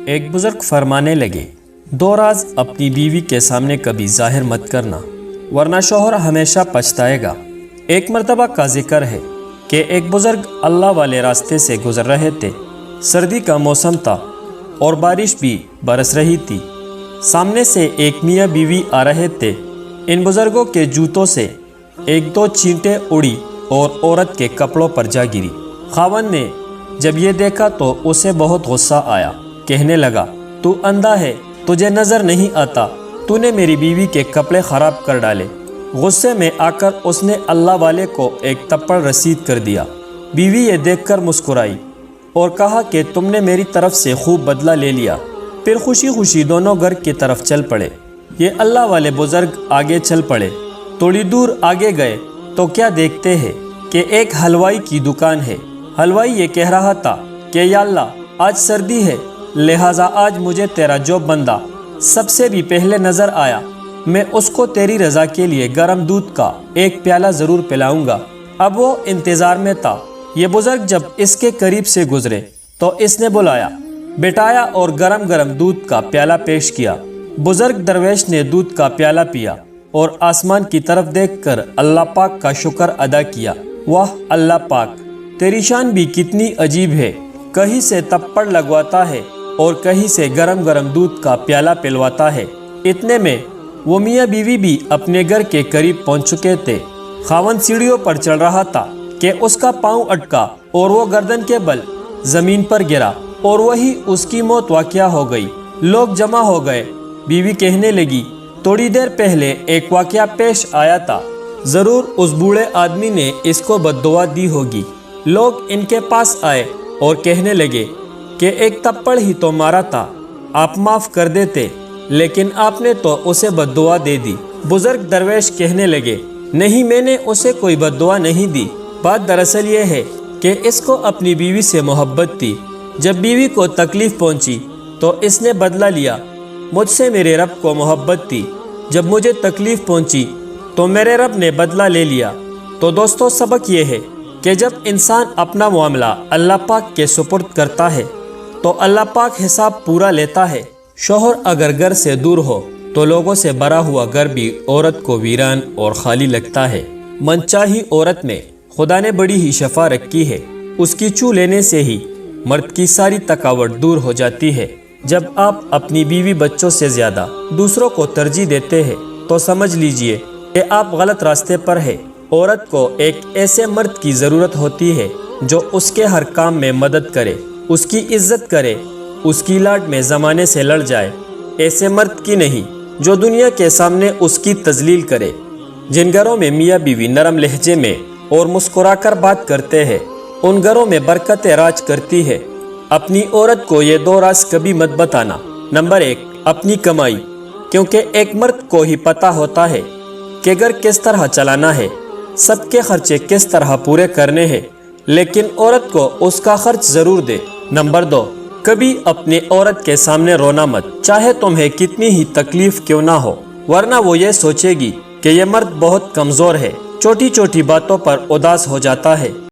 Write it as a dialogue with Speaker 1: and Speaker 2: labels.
Speaker 1: ایک بزرگ فرمانے لگے، دو راز اپنی بیوی کے سامنے کبھی ظاہر مت کرنا ورنہ شوہر ہمیشہ پچھتائے گا۔ ایک مرتبہ کا ذکر ہے کہ ایک بزرگ اللہ والے راستے سے گزر رہے تھے۔ سردی کا موسم تھا اور بارش بھی برس رہی تھی۔ سامنے سے ایک میاں بیوی آ رہے تھے۔ ان بزرگوں کے جوتوں سے ایک دو چینٹیں اڑی اور عورت کے کپڑوں پر جا گری۔ خاوند نے جب یہ دیکھا تو اسے بہت غصہ آیا۔ کہنے لگا، تو اندھا ہے، تجھے نظر نہیں آتا، تو نے میری بیوی کے کپڑے خراب کر ڈالے۔ غصے میں آ کر اس نے اللہ والے کو ایک تپڑ رسید کر دیا۔ بیوی یہ دیکھ کر مسکرائی اور کہا کہ تم نے میری طرف سے خوب بدلہ لے لیا۔ پھر خوشی خوشی دونوں گھر کی طرف چل پڑے۔ یہ اللہ والے بزرگ آگے چل پڑے۔ تھوڑی دور آگے گئے تو کیا دیکھتے ہیں کہ ایک حلوائی کی دکان ہے۔ حلوائی یہ کہہ رہا تھا کہ یا اللہ، آج سردی ہے، لہٰذا آج مجھے تیرا جو بندہ سب سے بھی پہلے نظر آیا، میں اس کو تیری رضا کے لیے گرم دودھ کا ایک پیالہ ضرور پلاؤں گا۔ اب وہ انتظار میں تھا۔ یہ بزرگ جب اس کے قریب سے گزرے تو اس نے بلایا، بٹھایا اور گرم گرم دودھ کا پیالہ پیش کیا۔ بزرگ درویش نے دودھ کا پیالہ پیا اور آسمان کی طرف دیکھ کر اللہ پاک کا شکر ادا کیا۔ واہ اللہ پاک، تیری شان بھی کتنی عجیب ہے، کہیں سے تپڑ لگواتا ہے اور کہیں سے گرم گرم دودھ کا پیالہ پلواتا ہے۔ اتنے میں وہ میاں بیوی بھی اپنے گھر کے قریب پہنچ چکے تھے۔ خاوند سیڑھیوں پر چڑھ رہا تھا کہ اس کا پاؤں اٹکا اور وہ گردن کے بل زمین پر گرا اور وہی اس کی موت واقعہ ہو گئی۔ لوگ جمع ہو گئے۔ بیوی کہنے لگی، تھوڑی دیر پہلے ایک واقعہ پیش آیا تھا، ضرور اس بوڑھے آدمی نے اس کو بد دعا دی ہوگی۔ لوگ ان کے پاس آئے اور کہنے لگے کہ ایک تپڑ ہی تو مارا تھا، آپ معاف کر دیتے، لیکن آپ نے تو اسے بد دعا دے دی۔ بزرگ درویش کہنے لگے، نہیں، میں نے اسے کوئی بد دعا نہیں دی۔ بات دراصل یہ ہے کہ اس کو اپنی بیوی سے محبت تھی۔ جب بیوی کو تکلیف پہنچی تو اس نے بدلہ لیا۔ مجھ سے میرے رب کو محبت تھی، جب مجھے تکلیف پہنچی تو میرے رب نے بدلہ لے لیا۔ تو دوستو، سبق یہ ہے کہ جب انسان اپنا معاملہ اللہ پاک کے سپرد کرتا ہے تو اللہ پاک حساب پورا لیتا ہے۔ شوہر اگر گھر سے دور ہو تو لوگوں سے بھرا ہوا گھر بھی عورت کو ویران اور خالی لگتا ہے۔ منچاہی عورت میں خدا نے بڑی ہی شفا رکھی ہے، اس کی چھو لینے سے ہی مرد کی ساری تھکاوٹ دور ہو جاتی ہے۔ جب آپ اپنی بیوی بچوں سے زیادہ دوسروں کو ترجیح دیتے ہیں تو سمجھ لیجئے کہ آپ غلط راستے پر ہیں۔ عورت کو ایک ایسے مرد کی ضرورت ہوتی ہے جو اس کے ہر کام میں مدد کرے، اس کی عزت کرے، اس کی لاڈ میں زمانے سے لڑ جائے۔ ایسے مرد کی نہیں جو دنیا کے سامنے اس کی تذلیل کرے۔ جن گھروں میں میاں بیوی نرم لہجے میں اور مسکرا کر بات کرتے ہیں، ان گھروں میں برکت راج کرتی ہے۔ اپنی عورت کو یہ دو راز کبھی مت بتانا۔ نمبر 1، اپنی کمائی، کیونکہ ایک مرد کو ہی پتہ ہوتا ہے کہ گھر کس طرح چلانا ہے، سب کے خرچے کس طرح پورے کرنے ہیں، لیکن عورت کو اس کا خرچ ضرور دے۔ نمبر 2، کبھی اپنی عورت کے سامنے رونا مت، چاہے تمہیں کتنی ہی تکلیف کیوں نہ ہو، ورنہ وہ یہ سوچے گی کہ یہ مرد بہت کمزور ہے، چھوٹی چھوٹی باتوں پر اداس ہو جاتا ہے۔